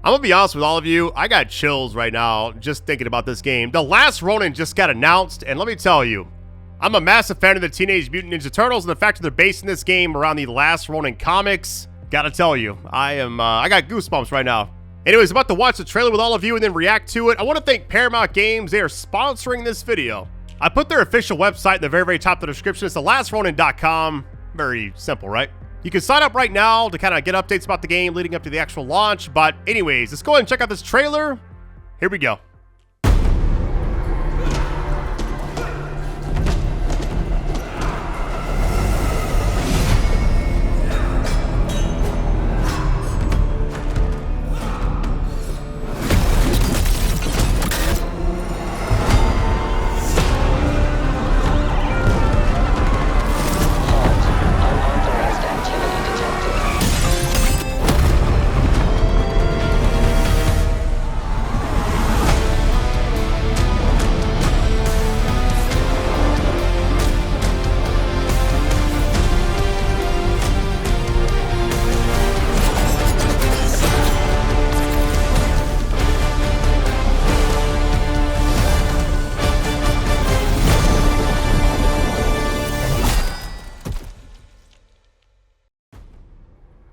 I'm gonna be honest with all of you, I got chills right now just thinking about this game. The Last Ronin just got announced, and let me tell you, I'm a massive fan of the Teenage Mutant Ninja Turtles, and the fact that they're basing this game around the Last Ronin comics, gotta tell you, I got goosebumps right now. Anyways, I'm about to watch the trailer with all of you and then react to it. I want to thank Paramount Games. They are sponsoring this video. I put their official website in the very, very top of the description. It's thelastronin.com. Very simple, right? You can sign up right now to kind of get updates about the game leading up to the actual launch. But anyways, let's go ahead and check out this trailer. Here we go.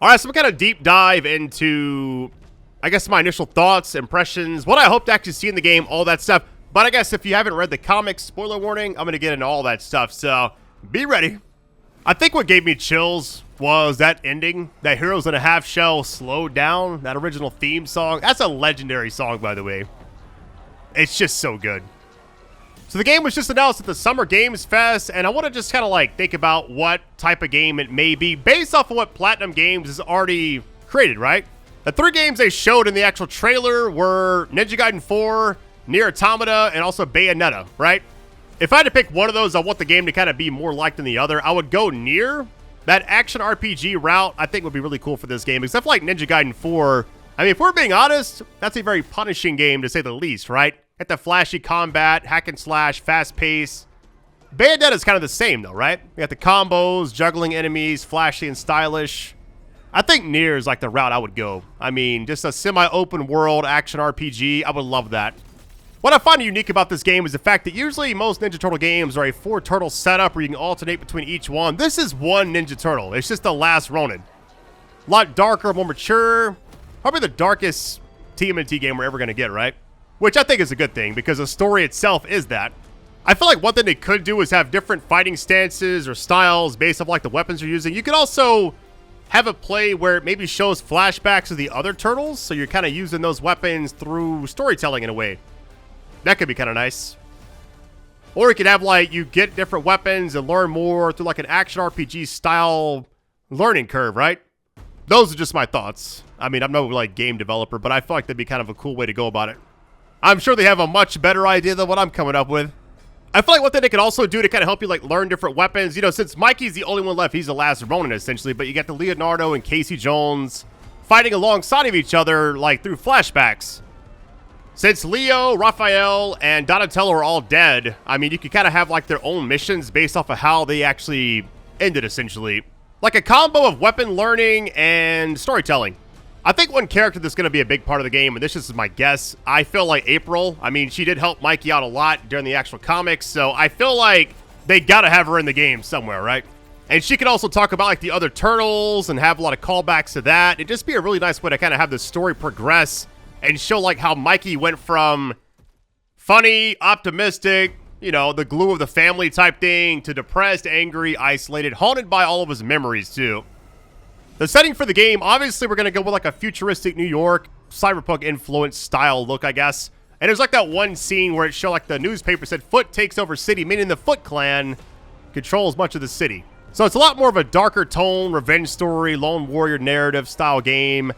All right, so we kind of deep dive into, I guess, my initial thoughts, impressions, what I hope to actually see in the game, all that stuff. But I guess if you haven't read the comics, spoiler warning, I'm going to get into all that stuff, so be ready. I think what gave me chills was that ending, that Heroes in a Half Shell slowed down, that original theme song. That's a legendary song, by the way. It's just so good. So the game was just announced at the Summer Games Fest, and I want to just kind of like think about what type of game it may be based off of what Platinum Games has already created, right? The 3 games they showed in the actual trailer were Ninja Gaiden 4, Nier Automata, and also Bayonetta, right? If I had to pick one of those, I want the game to kind of be more like than the other. I would go Nier. That action RPG route, I think, would be really cool for this game, except for like Ninja Gaiden 4. I mean, if we're being honest, that's a very punishing game to say the least, right? At the flashy combat, hack and slash, fast pace. Bayonetta is kind of the same though, right? You got the combos, juggling enemies, flashy and stylish. I think Nier is like the route I would go. I mean, just a semi-open world action RPG. I would love that. What I find unique about this game is the fact that usually most Ninja Turtle games are a 4-turtle setup where you can alternate between each one. This is one Ninja Turtle. It's just the Last Ronin. A lot darker, more mature. Probably the darkest TMNT game we're ever going to get, right? Which I think is a good thing, because the story itself is that. I feel like one thing they could do is have different fighting stances or styles based off like the weapons you're using. You could also have a play where it maybe shows flashbacks of the other turtles, so you're kind of using those weapons through storytelling in a way. That could be kind of nice. Or you could have like, you get different weapons and learn more through like an action RPG style learning curve, right? Those are just my thoughts. I mean, I'm no like game developer, but I feel like that'd be kind of a cool way to go about it. I'm sure they have a much better idea than what I'm coming up with. I feel like what they could also do to kind of help you like learn different weapons, you know, since Mikey's the only one left, he's the last Ronin essentially, but you got the Leonardo and Casey Jones fighting alongside of each other like through flashbacks. Since Leo, Raphael, and Donatello are all dead, I mean, you could kind of have like their own missions based off of how they actually ended essentially. Like a combo of weapon learning and storytelling. I think one character that's going to be a big part of the game, and this is my guess, I feel like April. I mean, she did help Mikey out a lot during the actual comics, so I feel like they got to have her in the game somewhere, right? And she could also talk about like the other turtles and have a lot of callbacks to that. It'd just be a really nice way to kind of have the story progress and show like how Mikey went from funny, optimistic, you know, the glue of the family type thing, to depressed, angry, isolated, haunted by all of his memories too. The setting for the game, obviously we're going to go with like a futuristic New York, cyberpunk influenced style look, I guess. And there's like that one scene where it showed like the newspaper said Foot takes over city, meaning the Foot Clan controls much of the city. So it's a lot more of a darker tone, revenge story, lone warrior narrative style game.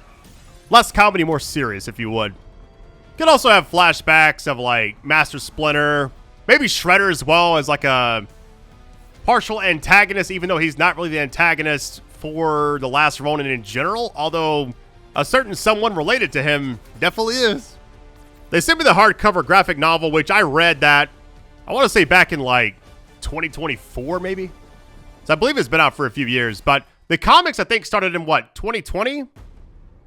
Less comedy, more serious, if you would. You could also have flashbacks of like Master Splinter, maybe Shredder as well as like a partial antagonist, even though he's not really the antagonist for The Last Ronin in general, although a certain someone related to him definitely is. They sent me the hardcover graphic novel, which I read that, I want to say back in like 2024 maybe? So I believe it's been out for a few years, but the comics I think started in what, 2020?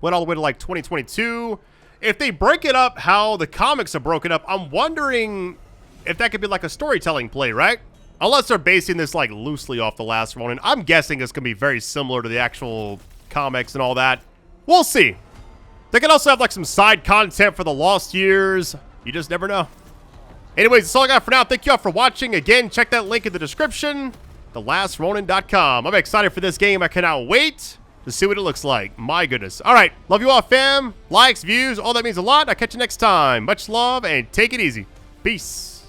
Went all the way to like 2022. if they break it up how the comics are broken up, I'm wondering if that could be like a storytelling play, right? Unless they're basing this like loosely off The Last Ronin. I'm guessing it's going to be very similar to the actual comics and all that. We'll see. They can also have like some side content for the Lost Years. You just never know. Anyways, that's all I got for now. Thank you all for watching. Again, check that link in the description. TheLastRonin.com. I'm excited for this game. I cannot wait to see what it looks like. My goodness. All right. Love you all, fam. Likes, views, all that means a lot. I'll catch you next time. Much love and take it easy. Peace.